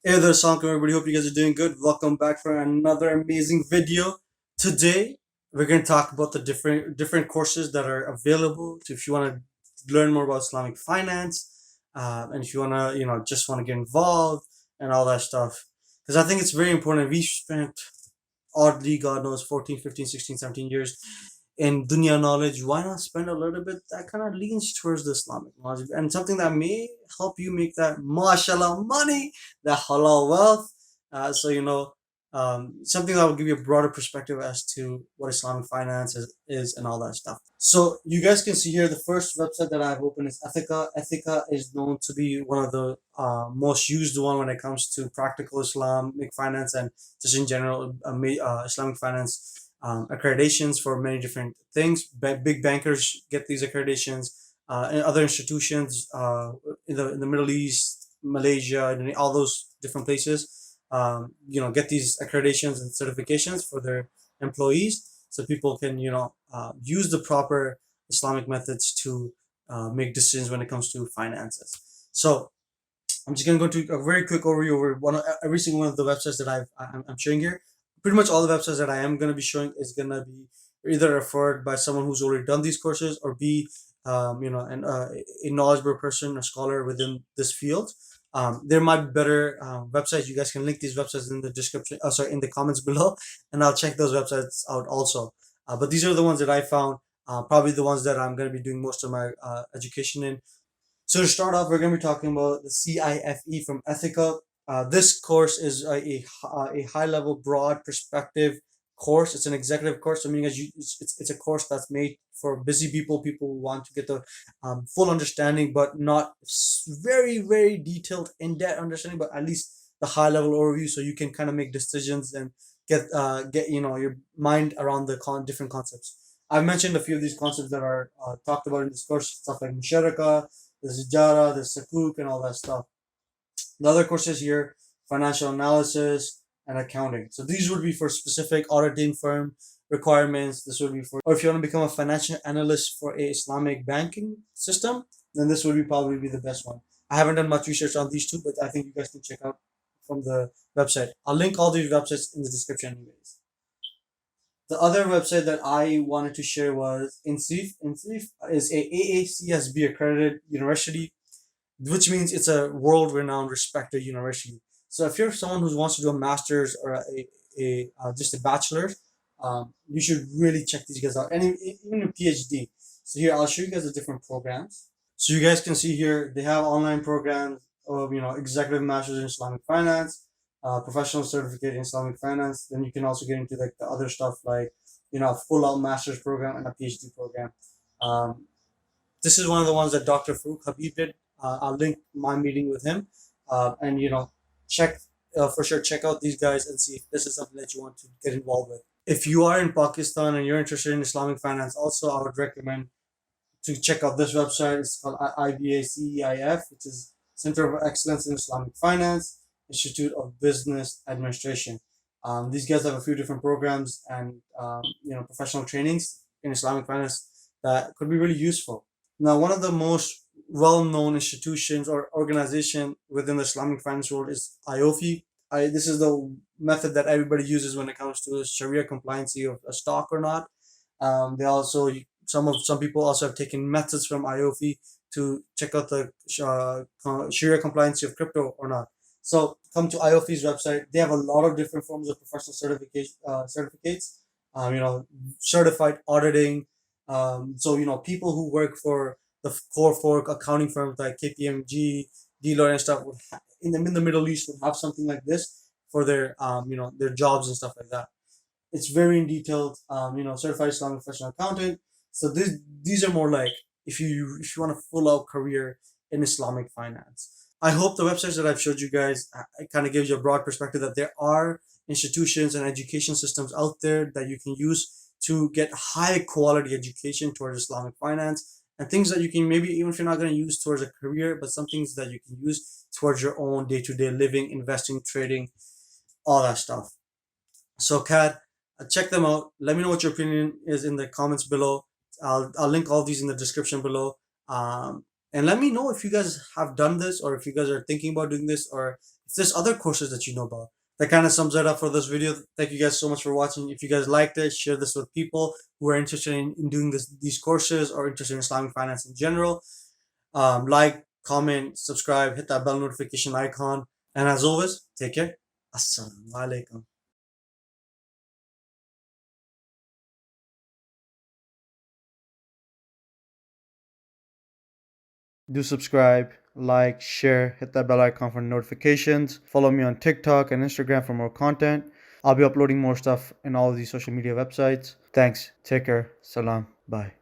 Hey there, Assalamu everybody. Hope you guys are doing good. Welcome back for another amazing video. Today, we're going to talk about the different courses that are available. So if you want to learn more about Islamic finance, and if you want to, just want to get involved and all that stuff, because I think it's very important. We spent oddly, God knows, 14, 15, 16, 17 years in dunya knowledge. Why not spend a little bit that kind of leans towards the Islamic knowledge and something that may help you make that mashallah money, that halal wealth. Something that will give you a broader perspective as to what Islamic finance is and all that stuff. So you guys can see here the first website that I've opened is Ethica. Ethica is known to be one of the most used one when it comes to practical Islamic finance and just in general Islamic finance accreditations for many different things. Big bankers get these accreditations, and other institutions in the Middle East, Malaysia, and all those different places. Get these accreditations and certifications for their employees, so people can use the proper Islamic methods to make decisions when it comes to finances. So I'm just gonna go to a very quick overview over every single one of the websites that I'm showing here. Pretty much all the websites that I am gonna be showing is gonna be either referred by someone who's already done these courses or be a knowledgeable person, a scholar within this field. There might be better websites. You guys can link these websites in the description. Sorry, in the comments below, and I'll check those websites out also. But these are the ones that I found. Probably the ones that I'm going to be doing most of my education in. So to start off, we're going to be talking about the CIFE from Ethica. This course is a high level, broad perspective course. It's an executive course, so meaning it's a course that's made for busy people who want to get the full understanding, but not very very detailed, in depth understanding, but at least the high level overview, so you can kind of make decisions and get your mind around the different concepts. I've mentioned a few of these concepts that are talked about in this course, stuff like musharaka, the Zijara, the Sakuk, and all that stuff. The other courses here, financial analysis and accounting. So these would be for specific auditing firm requirements. This would be for, or if you want to become a financial analyst for a Islamic banking system, then this would be probably be the best one. I haven't done much research on these two, but I think you guys can check out from the website. I'll link all these websites in the description anyways. The other website that I wanted to share was Insee. Insee is a AACSB accredited university, which means it's a world-renowned, respected university. So if you're someone who wants to do a master's or just a bachelor's, you should really check these guys out, and even a PhD. So here I'll show you guys the different programs. So you guys can see here they have online programs of executive masters in Islamic finance, professional certificate in Islamic finance. Then you can also get into like the other stuff like a full out master's program and a PhD program. Um, this is one of the ones that Dr. Farouk Habib did. I'll link my meeting with him, and check for sure check out these guys and see if this is something that you want to get involved with. If you are in Pakistan and you're interested in Islamic finance, also I would recommend to check out this website. It's called IBACEIF, which is Center of Excellence in Islamic Finance, Institute of Business Administration. These guys have a few different programs and professional trainings in Islamic finance that could be really useful. Now, one of the most well-known institutions or organization within the Islamic finance world is IOFI. This is the method that everybody uses when it comes to Sharia compliancy of a stock or not. They also some people also have taken methods from IOFI to check out the Sharia compliancy of crypto or not. So come to IOFI's website. They have a lot of different forms of professional certification certificates. Certified auditing. People who work for the core fork accounting firms like KPMG, Deloitte, and stuff in the Middle East would have something like this for their their jobs and stuff like that. It's very detailed. Certified Islamic professional accountant. So these are more like if you want a full out career in Islamic finance. I hope the websites that I've showed you guys kind of gives you a broad perspective that there are institutions and education systems out there that you can use to get high quality education towards Islamic finance, and things that you can maybe, even if you're not going to use towards a career, but some things that you can use towards your own day-to-day living, investing, trading, all that stuff. So Kat, check them out. Let me know what your opinion is in the comments below. I'll link all these in the description below. And let me know if you guys have done this, or if you guys are thinking about doing this, or if there's other courses that you know about. That kind of sums it up for this video. Thank you guys so much for watching. If you guys liked it, share this with people who are interested in doing these courses or interested in Islamic finance in general. Like, comment, subscribe, hit that bell notification icon. And as always, take care. Assalamu alaikum. Do subscribe, like, share, hit that bell icon for notifications. Follow me on TikTok and Instagram for more content. I'll be uploading more stuff in all of these social media websites. Thanks. Take care. Salam. Bye.